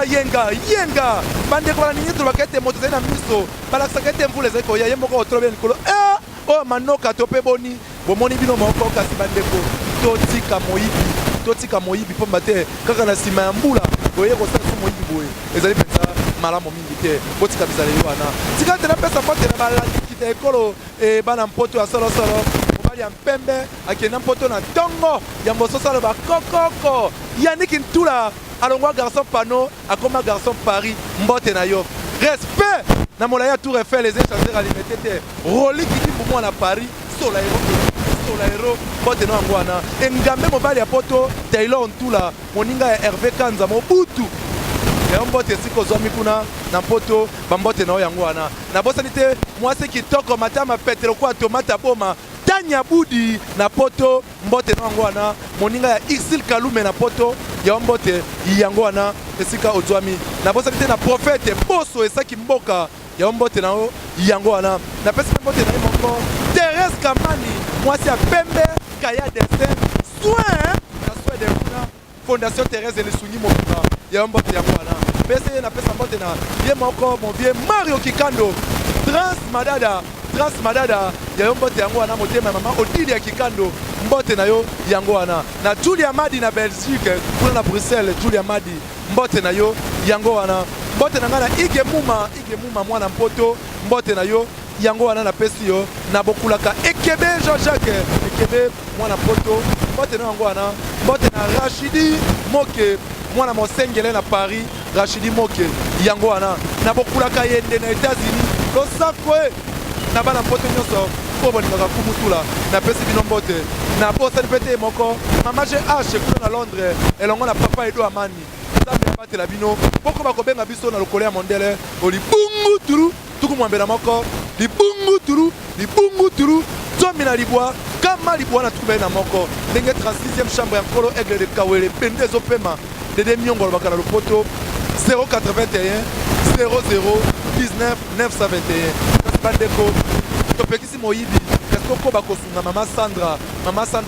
yenga bande ko nini to bakete moto na miso bala sakete mvule zeko ya yemoko otrobe nkolo oh manoka to pe boni bomoni bino moko kasi bande ko totika moyibi po mate kaka na sima ya mbula boye ko sala moyibi boye ezali pensa malamu mingi te botika bizale wana tika tena pesa pote na bala kita ekolo bana mpoto ya solo ya mpembe akena mpoto na tongo ya mososalo ba kokoko Yannick Ntula alongwa garçon pano akoma garçon Paris mbote na yo respect na molaya Tour Eiffel les échangeurs alimentés Roli qui dit pour na Paris Solairo mbote na ngwana engambe mobali ya poto Taylor Ntula moninga ya Hervé Kanza Mobutu ya mbote siko zomi kuna na poto bambote na yango wana na bosanite mwase kitoko matama petro kwa tomata boma Tanya Budi na poto mbote na yango wana moninga ya Ixil Kalume na poto ya mbote yango wana esika ozwami na bosanite na prophète boso esaki mboka ya mbote na yango wana na pesa mbote na moko Thérèse Kamani mwasi ya pembe kaya destin soin de kuna Fondation Thérèse et le Souni Mokuba ya mbote yango wana pesa na pesa mbote na ye moko mon vieux Mario Kikando Trans Madada ya mbote yango wana motema mama Odile ya Kikando mbote na yo yango wana na Julia Madi na Belgique kuna na Bruxelles Julia Madi mbote na yo yango wana mbote na ngana Ige Muma mwana mpoto mbote na yo yango wana na pesi yo na bokulaka Ekebe Jean-Jacques Ekebe mwana poto mbote na yango wana mbote na Rachidi Moke mwana mosengele na Paris Rachidi Moke yango wana na bokulaka yende na États-Unis losakwe na bana mpoto nyonso po boningaka kumutula na pesi bino mbote na bosani pete moko mama GH kuna na Londres elongo na papa Edo Amani nzambe abatela bino poko bakobenga biso na lokolo ya mondele olibungu turu tuku mwambela moko libungu turu zomi na libwa kama libwa na tuku na moko ndenge 36e chambre ya nkolo aigle de Kawele pende ezopema dede miongo lobaka na lopoto 081 00 19 921 bandeko topekisi moyibi ko bakosunga mama Sandra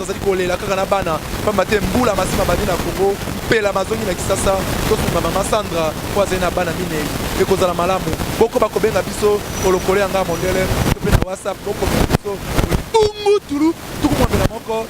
zali kolela kaka na bana pamba te mbula masima bandi na Kongo pela mazongi na Kisasa tosunga mama Sandra po azali na bana minei ekozala malamu boko bakobenga biso olokole yanga mondele tope na WhatsApp boko biso libungu tulu tukumwambela moko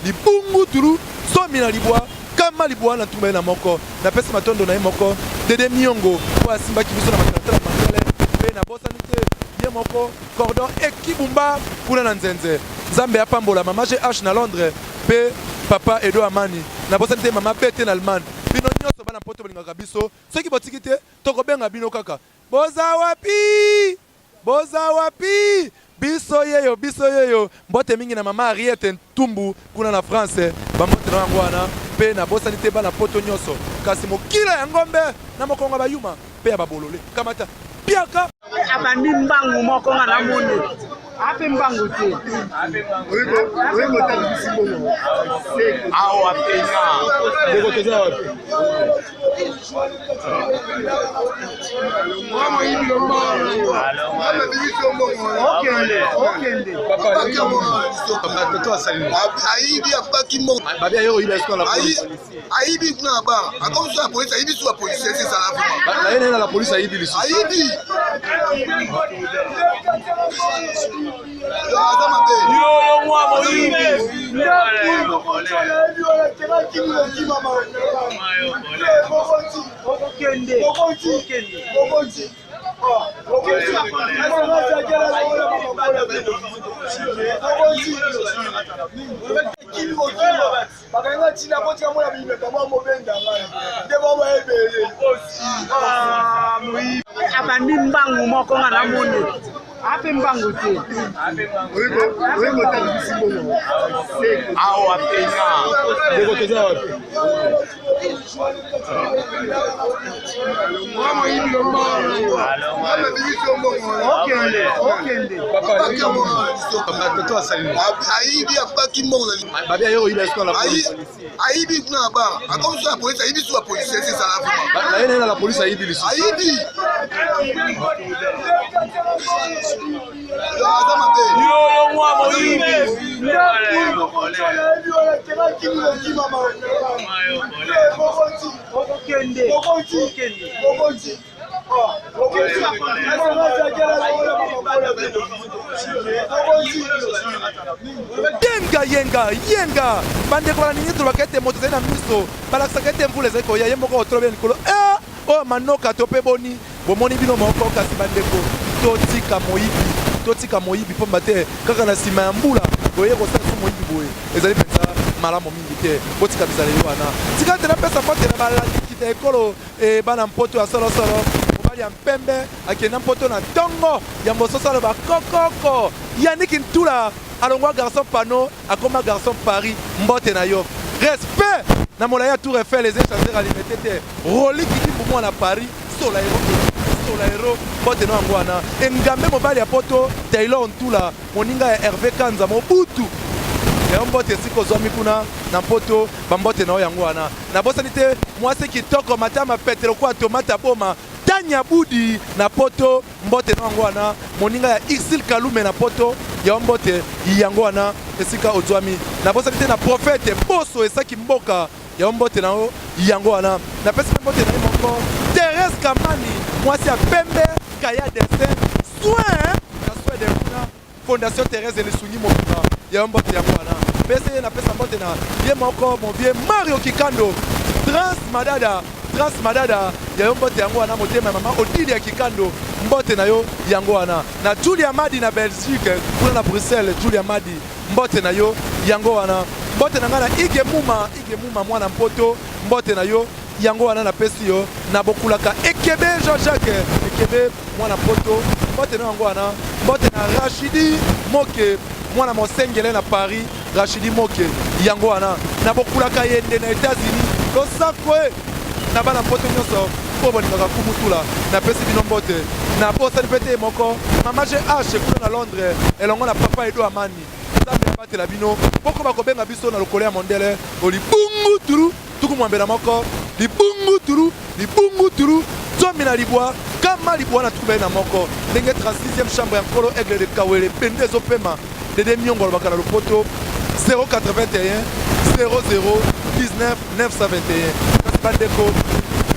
libungu tulu somi na libwa kama libwa na tumba na moko na pesa matondo na ye moko dede miongo po asimbaki biso na makanatala mandele pe na bosanite ye moko cordon ekibumba kuna na nzenze nzambe apambola mama GH na Londres pe papa Edo Amani na bosanite mama Bete na Allemagne bino nyonso bana poto bolingaka biso soki botiki te tokobenga bino kaka boza wapi biso yeyo mbote mingi na mama Ariete Ntumbu kuna na France bambote na yango wana pe na bosanite bana poto nyonso kasi mokila ya ngombe na mokongo bayuma pe ya babolole kamata piaka abandi mbangu moko nga na moni ape mbangu te Oyo tali bisimbo awa pena deko toza wapi mama ibi mama biso mbongo okende papa toto asali aibi apaki mbongo babi ayo iba esko la police aibi kuna ba akomso la police aibi sur la police c'est ça la vraiment la police aibi lisu aibi yo mwa moyibi abandi mbangu moko nga na moni ape mbangu te oyo tali bisimbo awa pena deko toza wapi mama ibi mama biso mbongo okende papa toto asali aibi apaki mbongo babi ayo iba esko la police aibi kuna ba akomso la police aibi sur la police c'est ça la vraiment la police aibi lisu aibi yo mwa moyibi yenga bandeko na nini tolobaka ete moto ezali na miso balakisaka ete mvula ezali koya ye moko otolobi ya likolo oyo manoka to mpe boni bomoni bino moko kasi bandeko totika moyibi mpomba te kaka na nsima ya mbula boye kosalisa moyibi boye ezali mpenza malamu mingi te botika bizaleli wana tika te napesa mpote na balandikita ekolo bana mpoto ya solosolo mobali ya mpembe akenda mpoto na ntongo ya mososo aloba kokoko yaniki ntula alongwa garçon pano akoma garçon Paris mbote na yo respect na molai ya Tour Eiffel les échangeurs alimenté te roli kidimbu mwana Paris solaero mbote na yango wana engambe mobali ya poto Taylor Ntula moninga ya Hervé Kanza mobutu ya mbote siko zwami kuna na poto bambote na yango wana na bosani te mwasi kitoko matama petelo kwa tomata boma Tanya Budi na poto mbote na yango wana moninga ya Isil Kalume na poto ya mbote yango wana esika ozwami na bosani te na prophète boso esaki mboka ya mbote na yango wana na pesi mbote na moko Thérèse Kamani mwasi ya pembe kaya dessin soin na soin de kuna Fondation Thérèse Lesungi mokuka ya mbote yango wana pesi na pesa mbote na ye moko mon vieux Mario Kikando Trans Madada ya mbote yango wana motema mama Odile ya Kikando mbote na yo yango wana na Julia Madi na Belgique kuna na Bruxelles Julia Madi mbote na yo yango wana mbote na ngana Ige Muma mwana mpoto mbote na yo yango wana na pesi yo na bokulaka Ekebe Jean-Jacques Ekebe mwana poto mbote na yango wana mbote na Rachidi Moke mwana mosengele na Paris Rachidi Moke yango wana na bokulaka yende na États-Unis losakwe na bana mpoto nyonso po bolingaka kumutula na pesi bino mbote na posani pete moko mama GH kuna na Londres elongo na papa Edo Amani nzambe abatela bino poko bakobenga biso na lokolo ya mondele olibungu turu tukumwambela moko libungu turu zomi na libwa kama libwa na tukubai na moko ndenge 36e chambre ya nkolo aigle de Kawele pende ezopema dede miongo alobaka na lopoto 081 00 19 921 kasi bandeko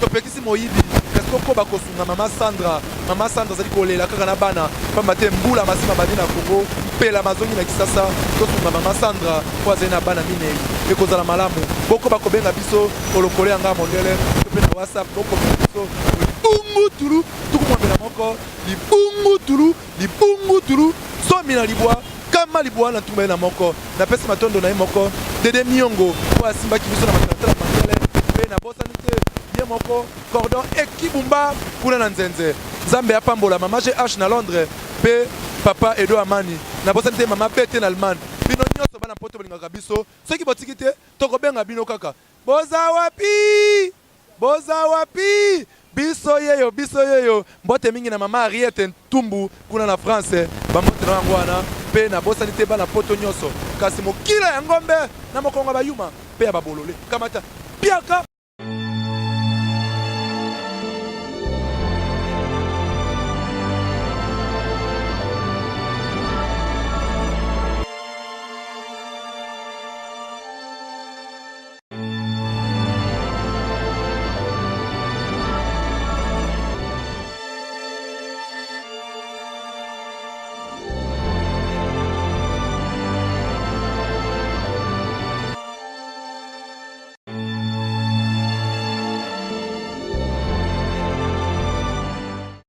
topekisi moyibi eske okoba kosunga mama Sandra azali kolela kaka na bana pamba te mbula masima bandi na Kongo mpela mazongi na Kisasa tosunga mama Sandra po azali na bana minei ekozala malamu bokoba kobenga biso olokolo yanga mondele to mpe na WhatsApp bokobenga biso libungu tulu tukumwambela moko libungu tulu zomi na libwa kama libwa na ntumba ye na moko napesi matondo na ye moko dede miongo po asimbaki biso na matalatala mandele mpe na bosani te ye moko cordon ekibumba kuna na nzenze nzambe apambola mama GH na Londres mpe papa Edo Amani na bosani te mama Bete na Allemagne bino nyonso bana mpoto bolingaka biso soki botiki te tokobenga bino kaka boza wapi biso yeyo mbote mingi na mama Ariete Ntumbu kuna na France bambote na yango wana mpe na bosani te bana poto nyonso kasi mokila ya ngombe na mokongo bayuma mpe ya babolole kamata piaka